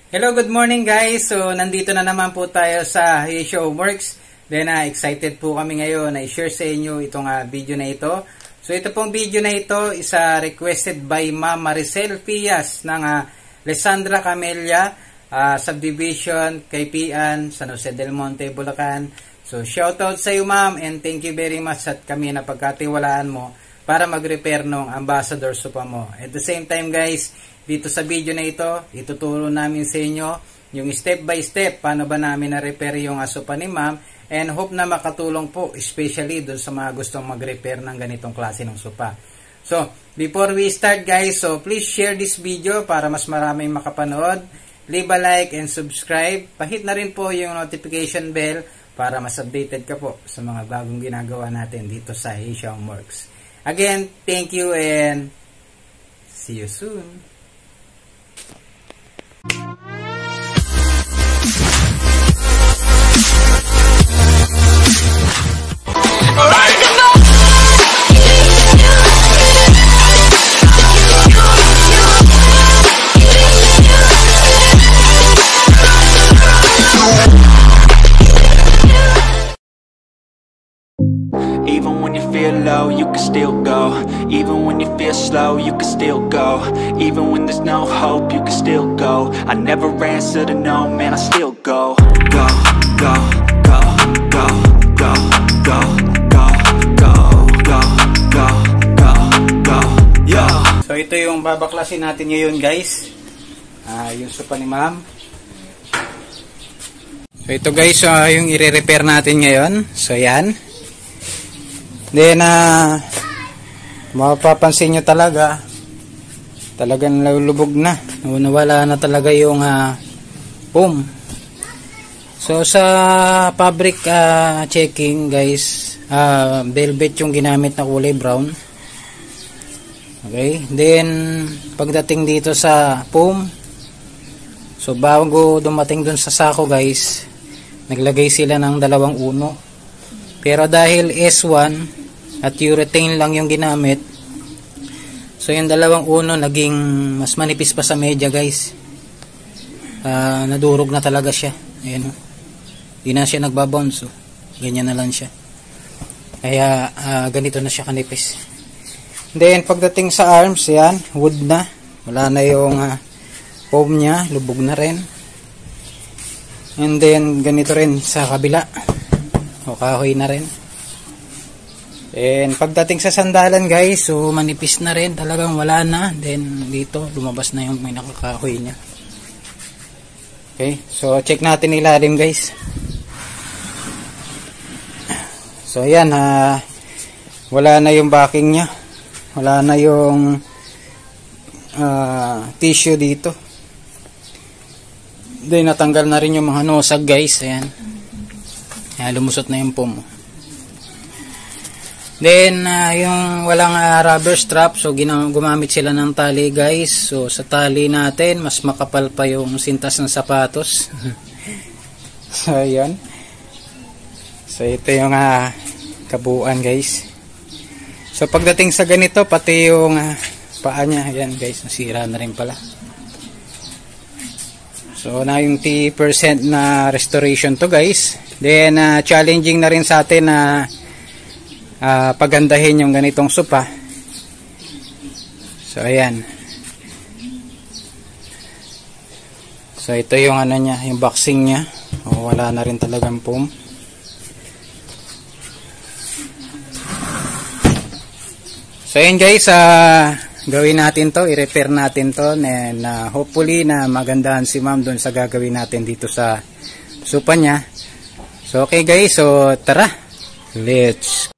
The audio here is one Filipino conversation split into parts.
Hello, good morning guys. So, nandito na naman po tayo sa Show Works. Then, excited po kami ngayon na i-share sa inyo itong video na ito. So, ito pong video na ito is requested by Ma'am Maricel Pias ng Lesandra Camellia Subdivision, Kaipian, San Jose del Monte, Bulacan. So, shoutout sa iyo ma'am and thank you very much at kami na pagkatiwalaan mo para mag-repair ng ambassador sopa mo. At the same time guys, dito sa video na ito, ituturo namin sa inyo yung step by step paano ba namin na-repair yung sopa ni ma'am and hope na makatulong po especially doon sa mga gustong mag-repair ng ganitong klase ng sopa. So, before we start guys, so please share this video para mas maraming makapanood. Leave a like and subscribe. Pahit na rin po yung notification bell para mas updated ka po sa mga bagong ginagawa natin dito sa Show Works. Again, thank you and see you soon. Even when you feel low, you can still go. Even when you feel slow, you can still go. Even when there's no hope, you can still go. I never answer to no, man, I still go. Go, go, go, go, go, go, go, go, go, go, go, go, yo. So ito yung babaklasin natin ngayon guys. Yung sopa ni ma'am. So ito guys, yung i-repair natin ngayon. So yan. Then, mapapansin nyo talagang lulubog na. Nawala na talaga yung foam. So, sa fabric checking, guys, velvet yung ginamit na kulay brown. Okay. Then, pagdating dito sa foam, so, bago dumating dun sa sako, guys, naglagay sila ng 2 uno. Pero dahil S1, at urethane lang yung ginamit, so yung 2 uno naging mas manipis pa sa media guys. Nadurog na talaga siya. Ayan o, di na siya nagbabounce, so ganyan na lang siya, kaya ganito na siya kanipis. Then pagdating sa arms, yan, wood na, wala na yung foam nya, lubog na rin. And then ganito rin sa kabila, o kahoy na rin. And pagdating sa sandalan guys, so manipis na rin, talagang wala na. Then dito lumabas na yung may nakakahoy nya. Okay, so check natin ilalim guys. So ayan, wala na yung backing nya, wala na yung tissue dito. Then natanggal na rin yung mga nosag guys. Ayan, lumusot na yung foam. Then, yung walang rubber strap, so gumamit sila ng tali guys. So, sa tali natin, mas makapal pa yung sintas ng sapatos. So, yun. So, ito yung kabuuan guys. So, pagdating sa ganito, pati yung paa niya, ayan guys, nasira na rin pala. So, 90% na restoration to guys. Then, challenging na rin sa atin na pagandahin yung ganitong sopa. So ayan. So ito yung ano nya, yung boxing nya. Wala na rin talagang foam. So ayan guys, gawin natin to, i-repair natin to, and hopefully na magandahan si ma'am doon sa gagawin natin dito sa sopa nya. So okay guys, so tara, let's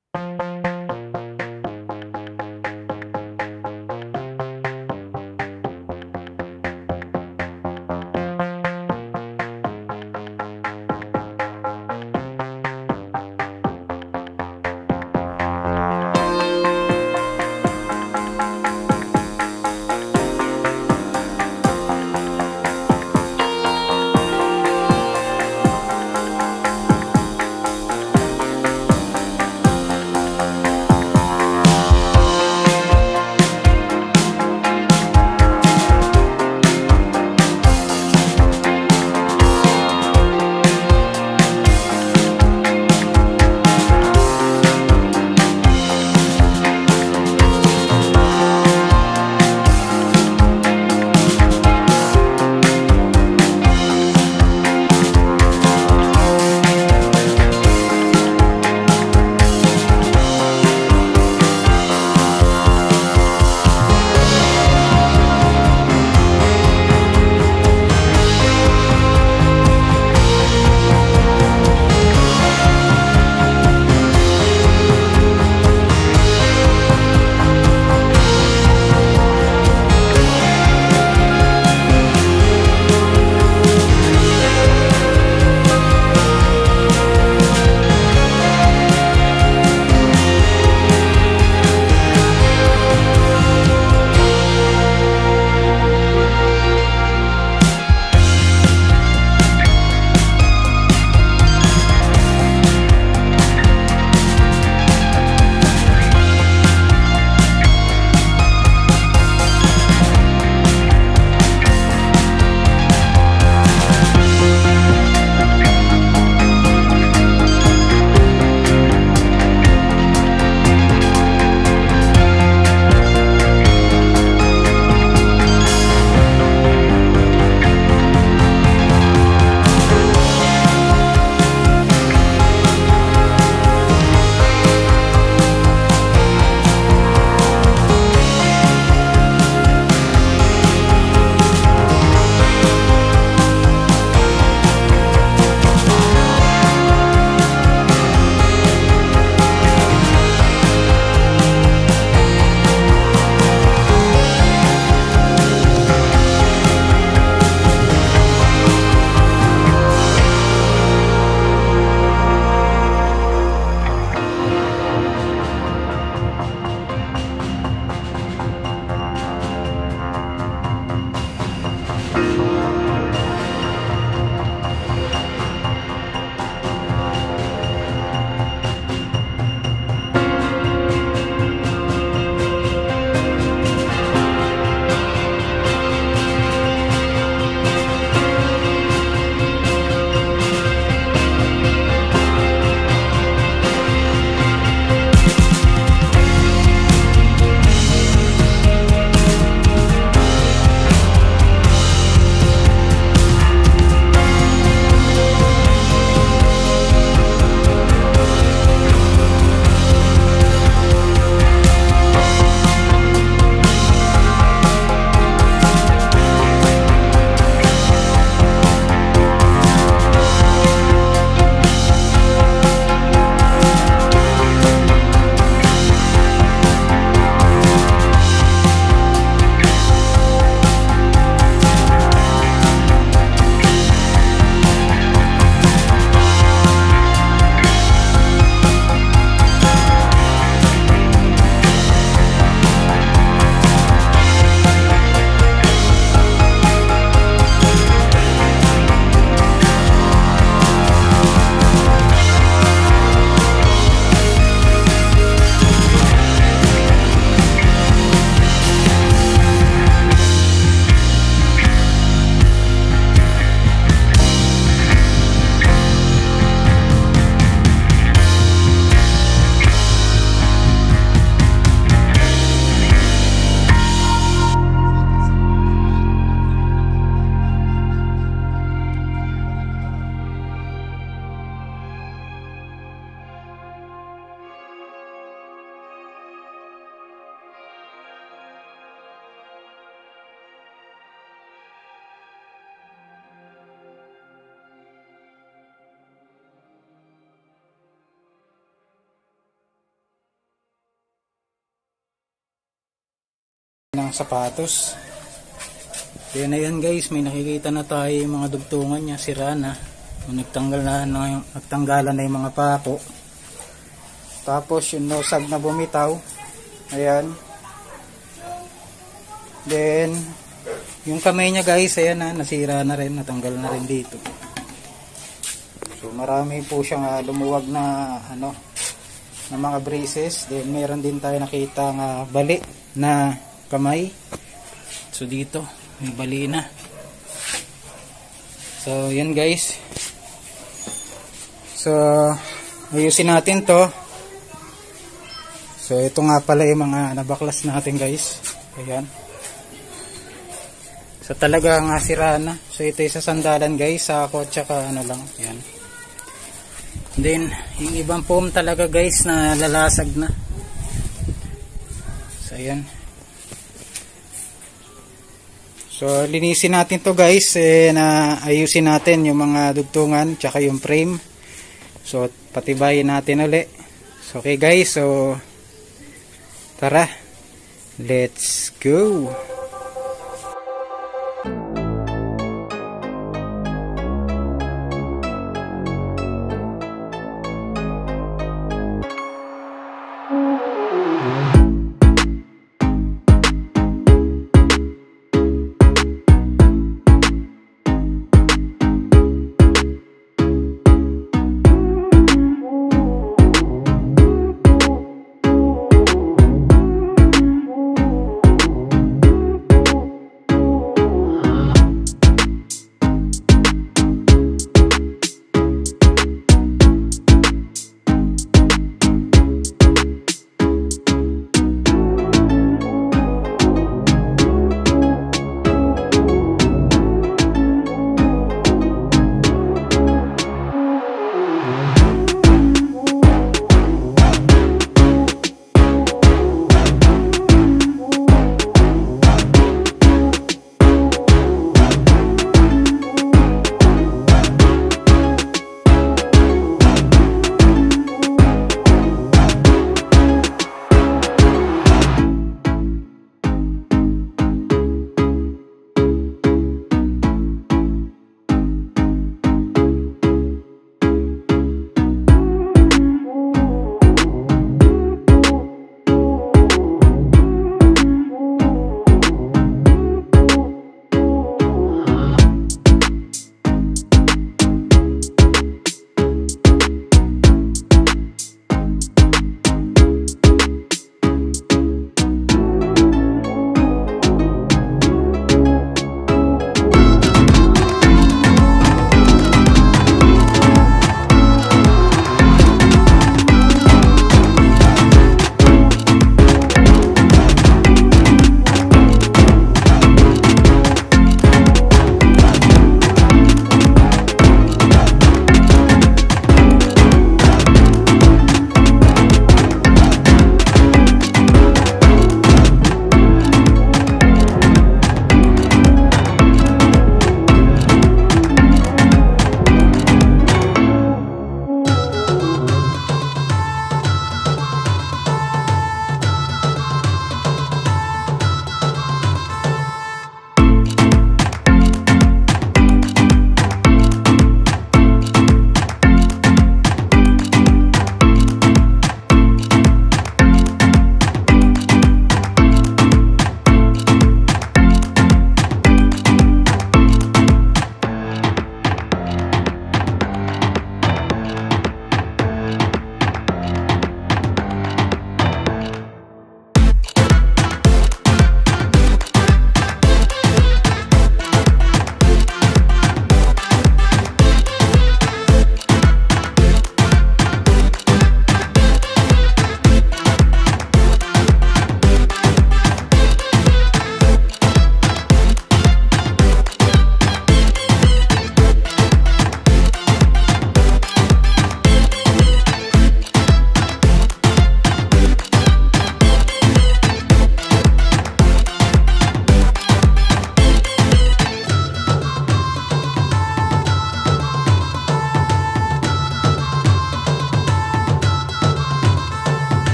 ng sapatos. Kaya na yan guys, may nakikita na tayo yung mga dugtungan niya, sira na. Nagtanggalan na yung mga pako. Tapos yung nosag na bumitaw. Ayan. Then yung kamay niya guys, ayan na, nasira na rin, natanggal na rin dito. So marami po siyang lumuwag na na mga braces. Then meron din tayo nakita nga bali na kamay. So dito may bali na. So yan guys. So ayusin natin to. So ito nga pala yung mga nabaklas natin guys. Ayan. So talaga nga sira na. So ito yung sa sandalan guys, sako tsaka lang. Ayan. Then yung ibang foam talaga guys na lalasag na. So ayan. So linisin natin to guys, na ayusin natin yung mga dugtungan tsaka yung frame. So patibayin natin uli. So okay guys, so tara, let's go.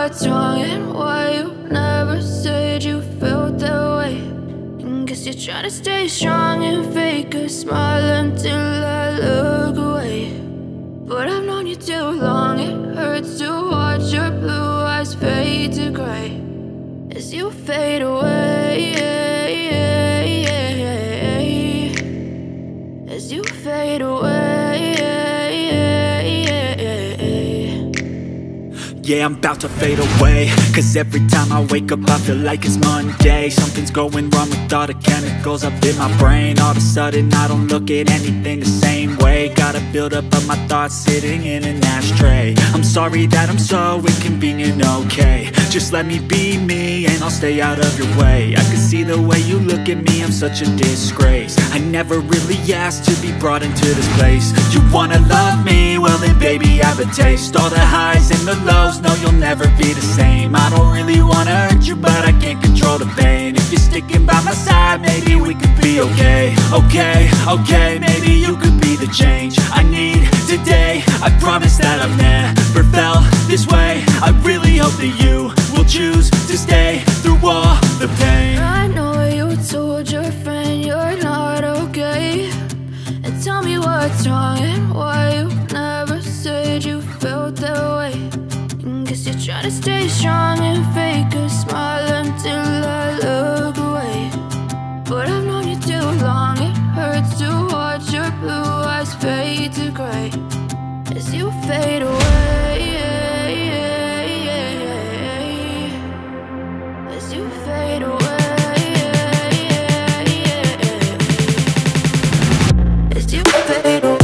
what's wrong and why you never said you felt that way. And guess you're trying to stay strong and fake a smile until I look away. But I've known you too long, it hurts to watch your blue eyes fade to gray as you fade away, as you fade away. Yeah, I'm about to fade away, cause every time I wake up I feel like it's Monday. Something's going wrong with all the chemicals up in my brain. All of a sudden I don't look at anything the same way. Gotta build up of my thoughts sitting in an ashtray. I'm sorry that I'm so inconvenient, okay. Just let me be me and I'll stay out of your way. I can see the way you look at me, I'm such a disgrace. I never really asked to be brought into this place. You wanna love me? Well then baby I have a taste. All the highs and the lows, no you'll never be the same. I don't really wanna hurt you but I can't control the pain. If you're sticking by my side maybe we could be okay. Okay, maybe you could be the change I need today. I promise that I've never felt this way. I really hope that you will choose to stay through all the pain. I know you told your friend you're not okay, and tell me what's wrong and why you never said you felt that way. And guess you're trying to stay strong and fake a smile until I look away. But I've known you too long, it hurts to watch your blue eyes fade to gray as you fade away, as you fade away, as you fade away.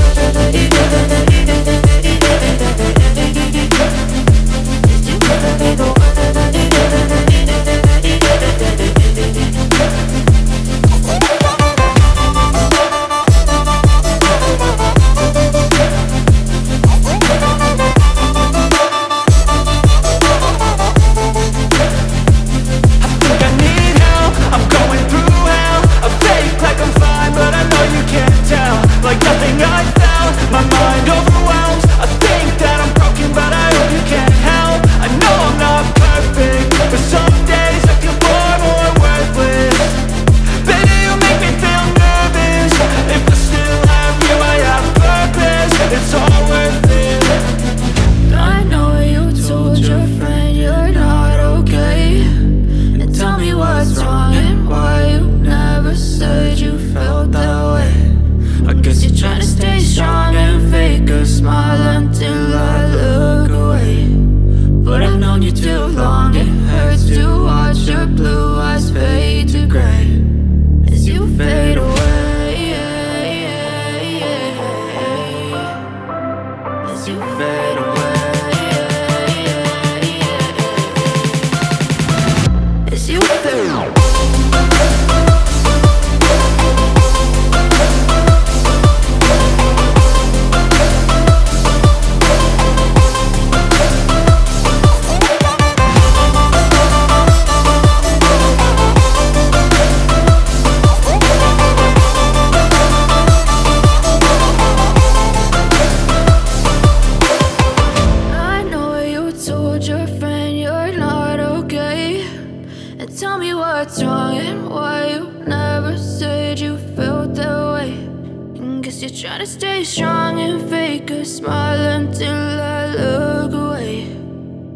Try to stay strong and fake a smile until I look away.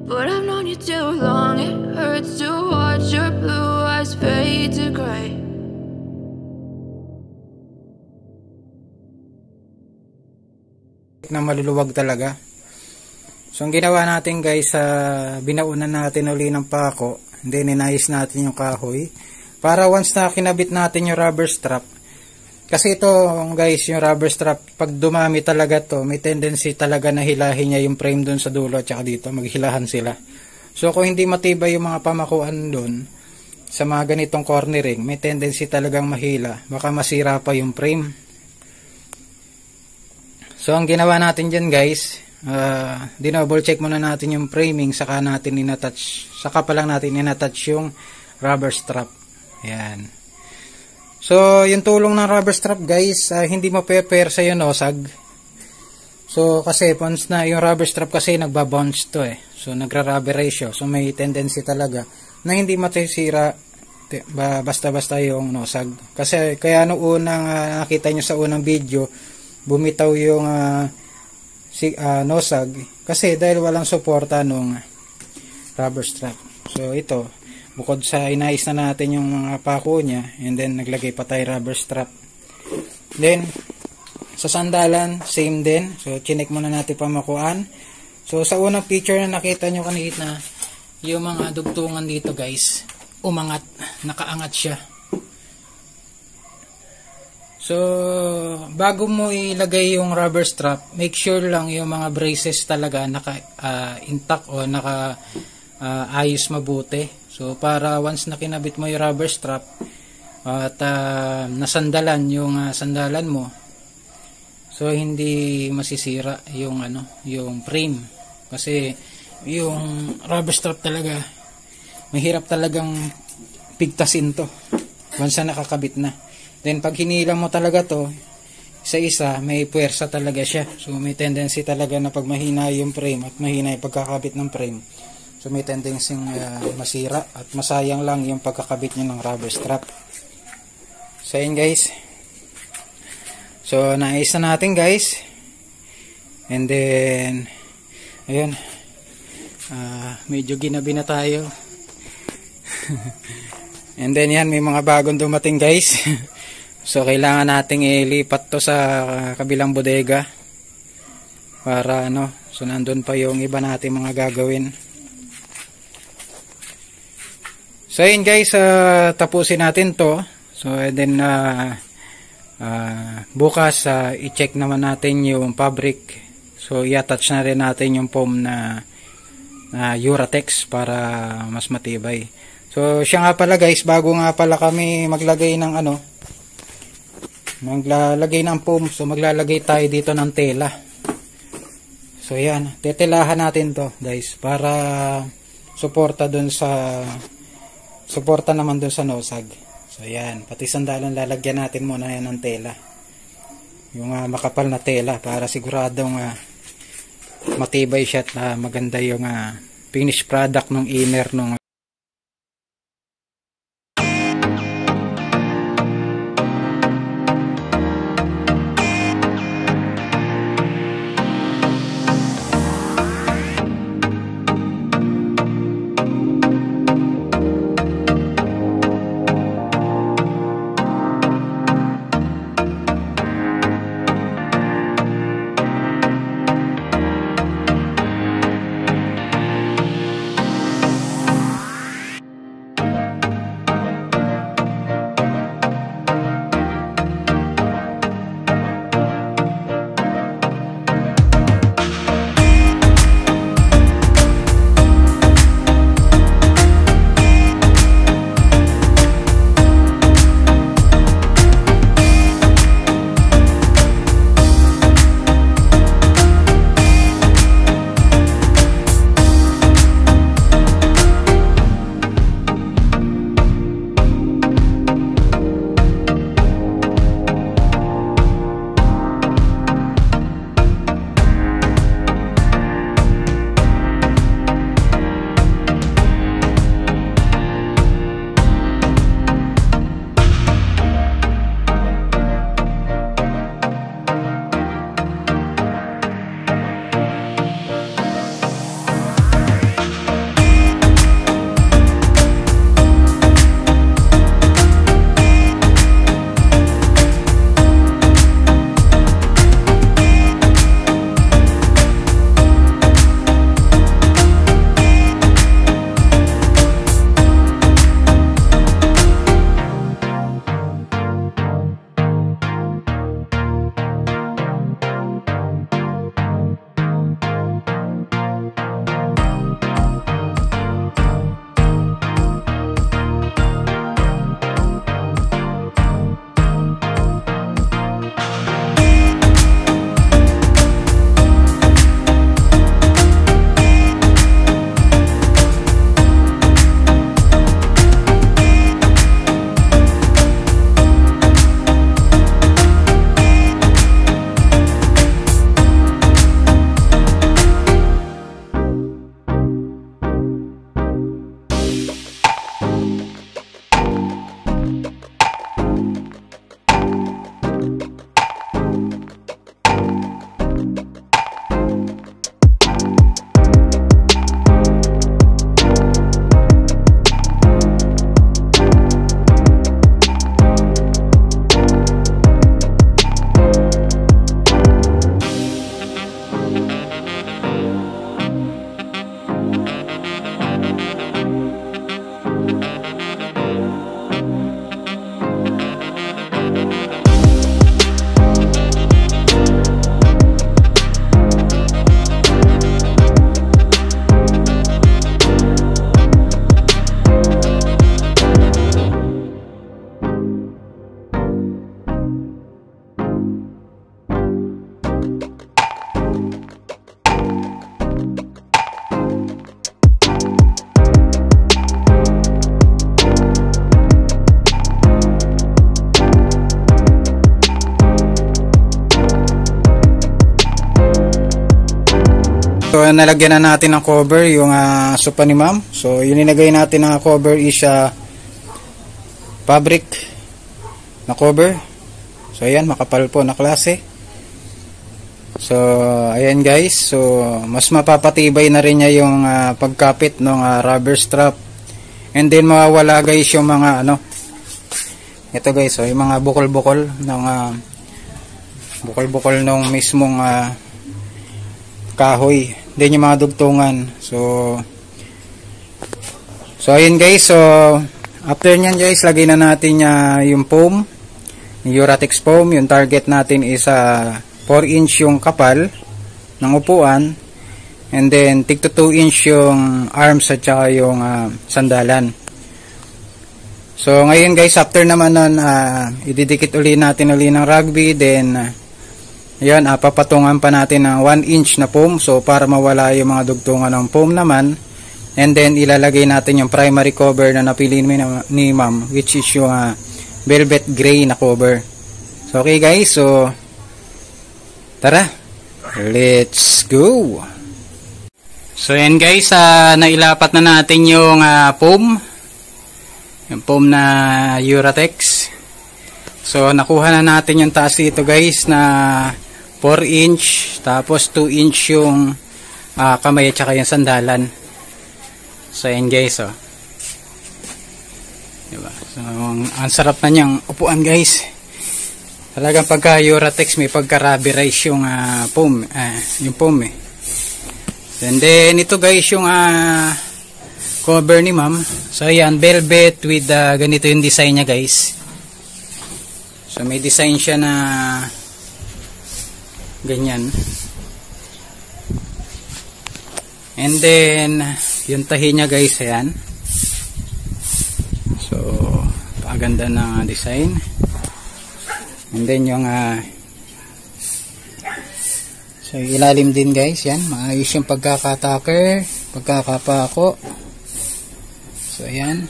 But I've known you too long, it hurts to watch your blue eyes fade to gray. Na maluluwag talaga. So ang ginawa natin guys, binaunan natin uli ng pako, then inayos natin yung kahoy para once na kinabit natin yung rubber strap. Kasi ito guys, yung rubber strap, pag dumami talaga to, may tendency talaga na hilahin niya yung frame dun sa dulo at saka dito, maghilahan sila. So kung hindi matibay yung mga pamakuan dun, sa mga ganitong cornering, may tendency talagang mahila. Baka masira pa yung frame. So ang ginawa natin dyan guys, dinouble check muna natin yung framing, saka pa lang natin in-attach yung rubber strap. Ayan. So, yung tulong ng rubber strap guys, hindi mape-persa yung nosag. So, kasi once na yung rubber strap kasi nagbabounce to eh. So nagra-rubberized siya. So may tendency talaga na hindi matisira basta-basta yung nosag. Kasi kaya nung unang nakita nyo sa unang video, bumitaw yung nosag kasi dahil walang suporta nung rubber strap. So ito, bukod sa inayos na natin yung mga pako niya, and then naglagay pa tayo rubber strap. Then sa sandalan, same din. So chinek muna natin pamakuan. So sa unang picture na nakita nyo kanina, yung mga dugtungan dito guys, umangat, nakaangat siya. So bago mo ilagay yung rubber strap, make sure lang yung mga braces talaga naka intact o naka ayos mabuti. So para once na kinabit mo yung rubber strap at nasandalan yung sandalan mo, so hindi masisira yung yung frame. Kasi yung rubber strap talaga mahirap talagang pigtasin to once na nakakabit na. Then pag hinila mo talaga to isa-isa, may puwersa talaga siya. So may tendency talaga na pag mahina yung frame at mahina yung pagkakabit ng frame, so may tendency masira at masayang lang yung pagkakabit nyo ng rubber strap. So yun guys, so naayos na natin guys, and then ayun, medyo ginabi na tayo. And then yan, may mga bagong dumating guys. So kailangan nating ilipat to sa kabilang bodega para so nandun pa yung iba nating mga gagawin. So yun guys, tapusin natin to. So and then bukas i-check naman natin yung fabric. So i-attach na rin natin yung foam na Uratex para mas matibay. So siya nga pala guys, bago nga pala kami maglagay ng maglalagay ng foam, so maglalagay tayo dito ng tela. So yan, tetelahan natin to guys para suporta naman dun sa nosag. So yan, pati sandalan lalagyan natin muna yan ng tela, yung makapal na tela para siguradong matibay siya at maganda yung finished product ng inner nung so nalagyan na natin ng cover yung sofa ni ma'am. So yung nilagay natin na cover is fabric na cover. So ayan, makapal po na klase. So ayan guys, so mas mapapatibay na rin niya yung pagkapit ng rubber strap. And then mawawala guys yung mga ito guys, so yung mga bukol-bukol ng bukol-bukol nung mismong kahoy, then yung mga dugtungan. So ayun guys, so after nyan guys, lagay na natin yung foam, yung Uratex foam. Yung target natin is 4 inch yung kapal ng upuan, and then tig to 2 inch yung arms at saka yung sandalan. So ngayon guys, after naman nun, ididikit uli natin ng rugby, then ayan, papatungan pa natin ng 1 inch na foam, so para mawala yung mga dugtungan ng foam naman. And then ilalagay natin yung primary cover na napili ni ma'am, which is yung velvet gray na cover. So okay guys, so tara, let's go. So ayan guys, nailapat na natin yung foam, yung foam na Uratex. So nakuha na natin yung taas dito guys na 4 inch, tapos 2 inch yung kamay at saka yung sandalan. So ayan guys, diba? So ang sarap na niyang upuan guys. Talagang pagka Uratex may pagka-rubberize yung foam, yung foam eh. And then ito guys yung cover ni ma'am. So ayan, velvet with ganito yung design niya guys. So may design siya na ganyan. And then yung tahi niya guys, ayan. So paganda na design. And then yung so ilalim din guys, yan, maayos yung pagkakataker, pagkakapako. So ayan.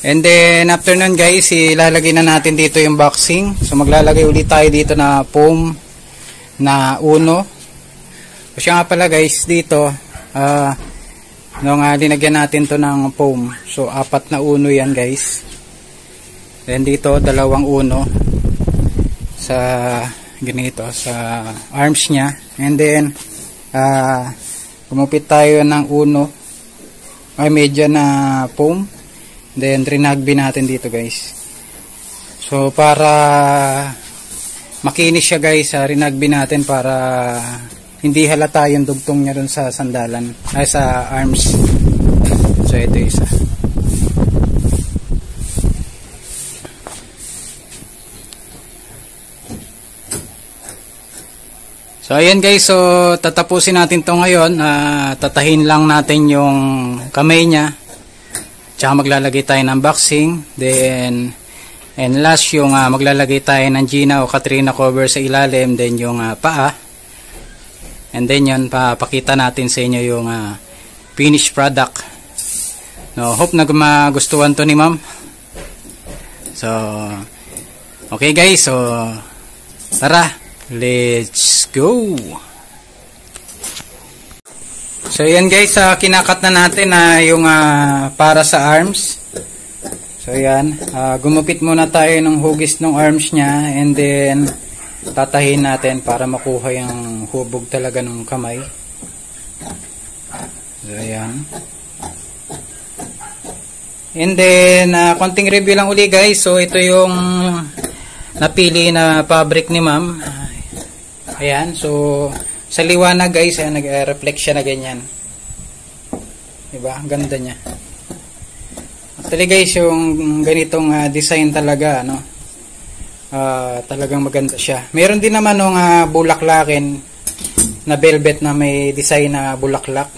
And then after nun guys, ilalagay na natin dito yung boxing. So maglalagay ulit tayo dito na foam na uno. Kasi nga pala guys, dito nung linagyan natin to ng foam, so 4 na uno yan guys. Then dito 2 uno sa ganito sa arms nya. And then gumupit tayo ng uno ay medya na foam. Then rinagbi natin dito guys. So para makinis siya guys, rinagbi natin para hindi halata yung dugtong niya dun sa sandalan, ay sa arms. So ito isa. So ayan guys, so tatapusin natin to ngayon. Tatahin lang natin yung kamay niya. Tsaka maglalagay tayo ng boxing. Then and last yung maglalagay tayo ng Gina o Katrina cover sa ilalim. Then yung paa. And then yun, papakita natin sa inyo yung finished product. No, hope na magustuhan to ni ma'am. So okay guys, so tara, let's go. So yan guys, kinakat na natin yung para sa arms. So yan, gumupit muna tayo ng hugis ng arms nya, and then tatahin natin para makuha yung hubog talaga ng kamay. So yan. And then konting review lang uli guys. So ito yung napili na fabric ni ma'am. Ayan, so sa liwanag guys, nag-reflect siya na ganyan. Diba? Ang ganda niya. Actually guys, yung ganitong design talaga, talagang maganda siya. Meron din naman nung bulaklakin na velvet na may design na bulaklak.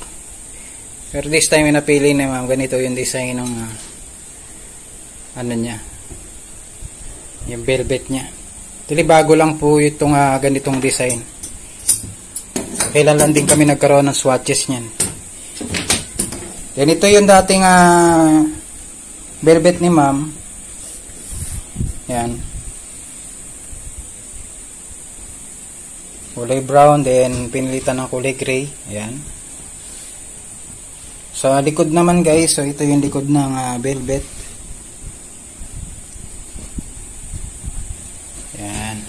Pero this time napili na ma'am, ganito yung design ng ano niya. Yung velvet niya. Actually bago lang po itong ganitong design. Kailan lang din kami nagkaroon ng swatches niyan. Then ito yung dating velvet ni ma'am. Yan. Kulay brown, then pinilitan ng kulay gray. Ayan. Sa likod naman guys, so ito yung likod ng velvet. Ayan.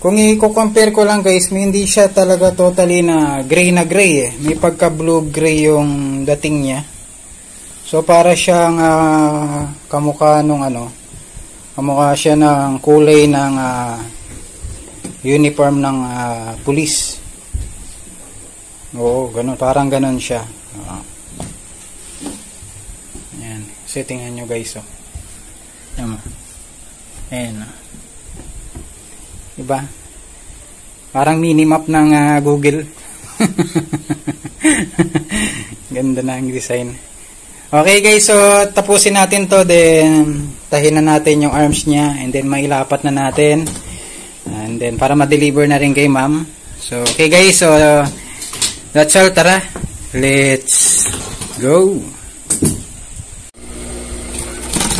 Kung i-compare ko lang guys, hindi siya talaga totally na gray eh. May pagka blue gray yung dating niya. So para siyang kamukha nung kamukha siya ng kulay ng uniform ng pulis. Oo, ganun, parang ganun siya. Ayan, settingan nyo guys. Ayan. Diba? Parang minimap ng Google. Ganda na ang design. Okay guys, so tapusin natin to, then tahin na natin yung arms niya, and then mailapat na natin, and then para ma-deliver na rin kay ma'am. So okay guys, so that's all. Tara, let's go.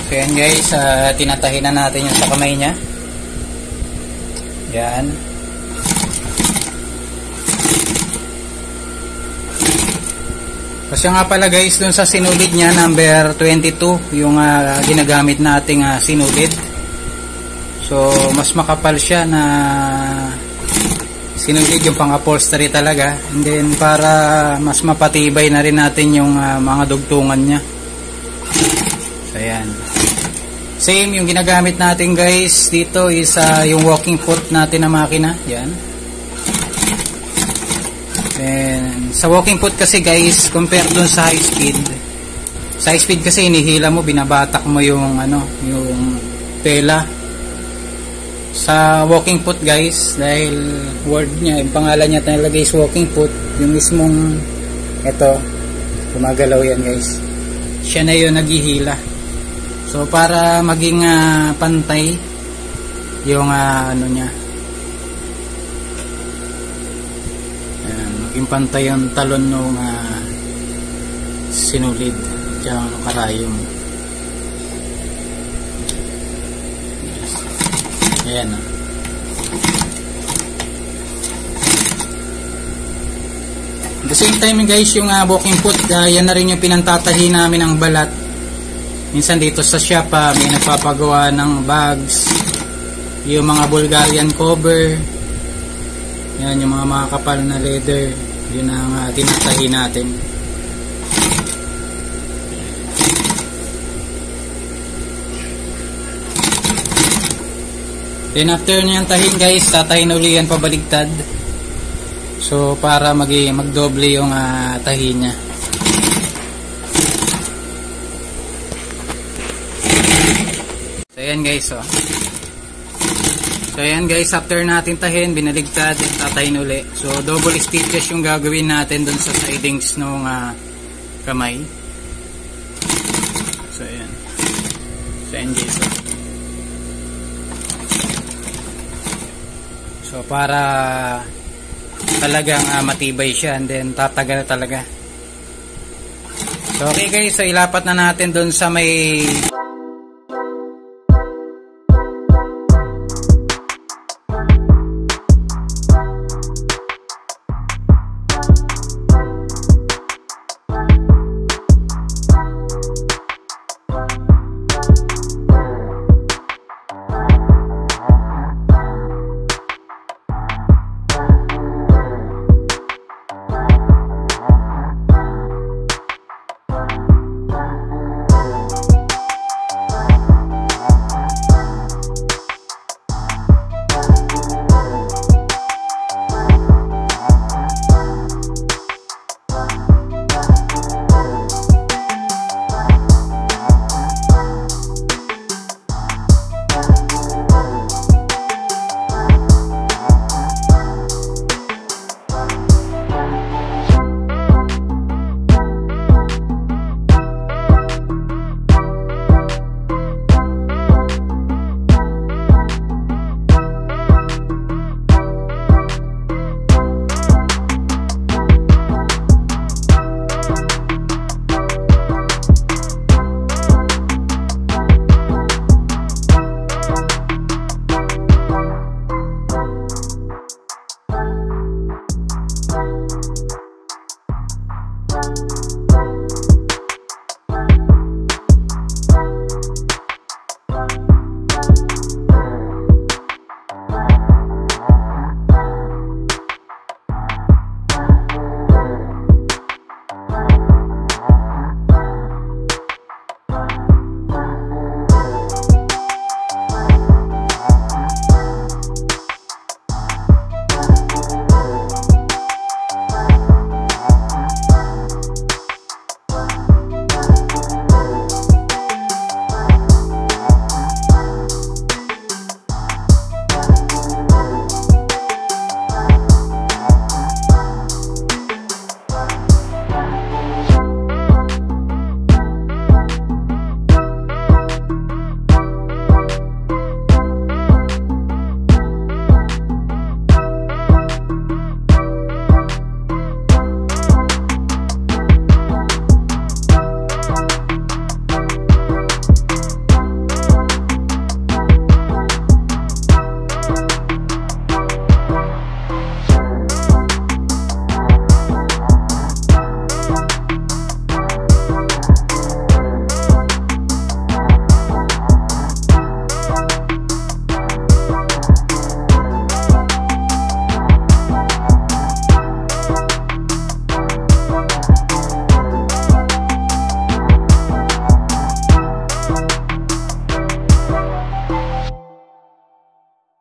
So yan guys, tinatahin na natin yung sa kamay niya. Yan. Kasi nga pala guys, dun sa sinulid niya, number 22, yung ginagamit nating sinulid. So, mas makapal siya na sinulid, yung pang-upholstery talaga. And then, para mas mapatibay na rin natin yung mga dugtungan niya. So, ayan. Same, yung ginagamit natin guys, dito is yung walking foot natin na makina. Yan. And sa walking foot kasi guys, compare dun sa high speed. Sa high speed kasi inihila mo, binabatak mo yung yung tela. Sa walking foot guys, dahil word niya, yung pangalan niya talaga is walking foot, yung mismong ito, gumagalaw yan guys. Siya na yun naghihila. So para maging pantay yung niya. Maging pantay yung talon ng sinulid at yung karayom. Ayan. At the same time guys, yung walking foot, yan na rin yung pinantatahi namin ng balat. Minsan dito sa shop may nagpapagawa ng bags, yung mga Bulgarian cover. Yan, yung mga makakapal na leather, yun ang tinatahi natin. Then after niyang tahin guys, tatahin uli yan pabaligtad. So para magdoble yung tahi niya. So ayan guys, So ayan guys, after natin tahin, binaligtad, tatahin uli. So double stitches yung gagawin natin dun sa sidings ng kamay. So ayan. So ayan guys. So para talagang matibay siya, and then tatagal talaga. So okay guys, so ilapat na natin dun sa may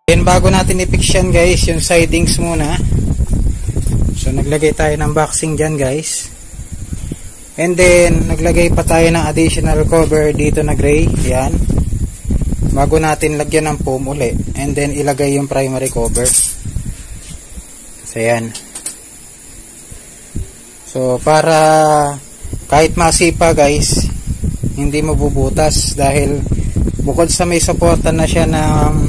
Then bago natin i-fix yan guys, yung sidings muna. So naglagay tayo ng boxing dyan guys. And then naglagay pa tayo ng additional cover dito na gray. Yan. Bago natin lagyan ng foam uli. And then ilagay yung primary cover. So yan. So para kahit masipa guys, hindi mabubutas dahil bukod sa may supportan na siya ng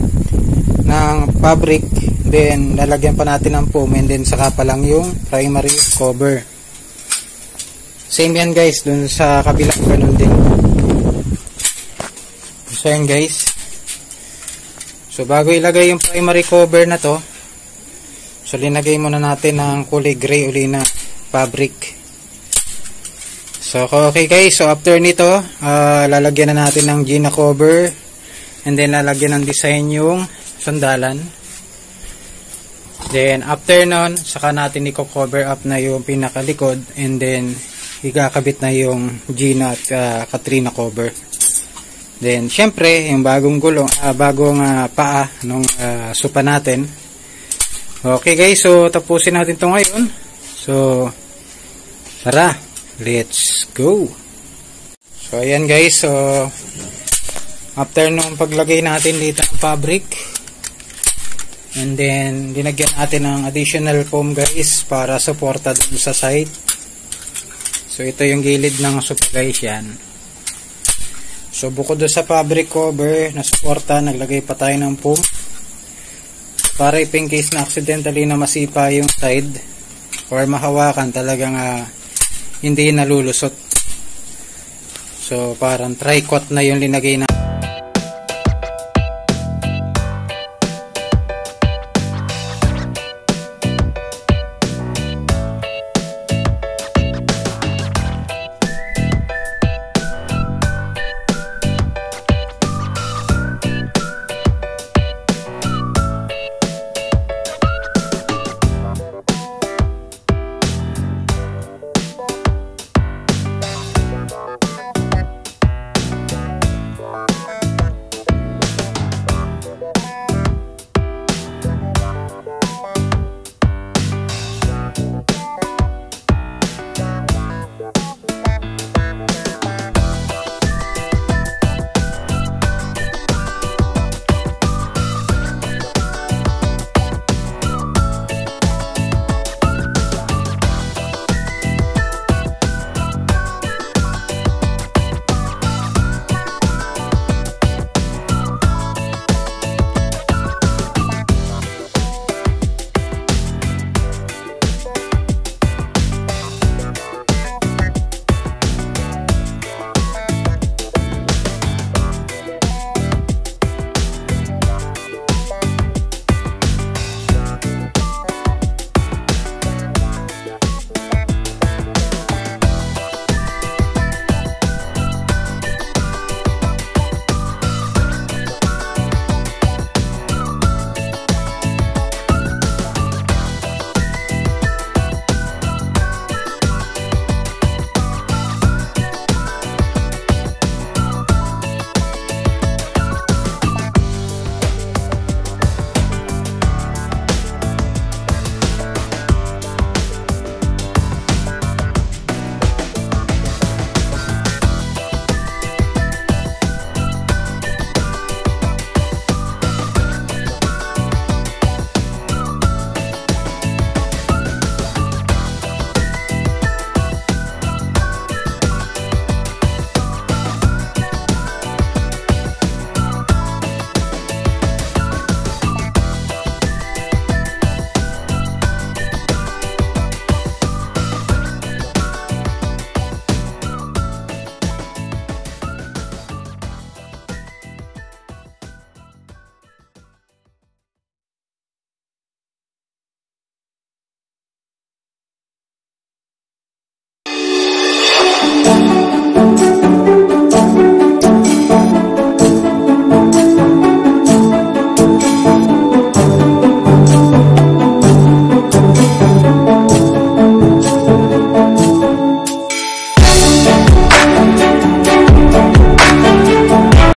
fabric, then lalagyan pa natin ng foam and then saka pa lang yung primary cover. Same yan guys dun sa kabila, ganun din. So yan guys. So bago ilagay yung primary cover na to, so linagay muna natin ng kulay gray uli na fabric. So okay guys, so after nito lalagyan na natin ng Gina cover and then lalagyan ng design yung sandalan. Then after nun, saka natin i-cover up na yung pinakalikod and then igakabit na yung Gina at Katrina cover. Then syempre yung bagong gulong, bagong paa nung sopa natin. Okay guys, so tapusin natin to ngayon. So tara, let's go. So ayan guys, so after nung paglagay natin dito ng fabric, and then dinagyan natin ng additional foam guys para suporta dun sa side. So ito yung gilid ng sopa guys, yan. So bukod doon sa fabric cover na suporta, naglagay pa tayo ng foam para if in case na accidentally na masipa yung side or mahawakan, talagang hindi nalulusot. So parang tri-coat na yung linagay na.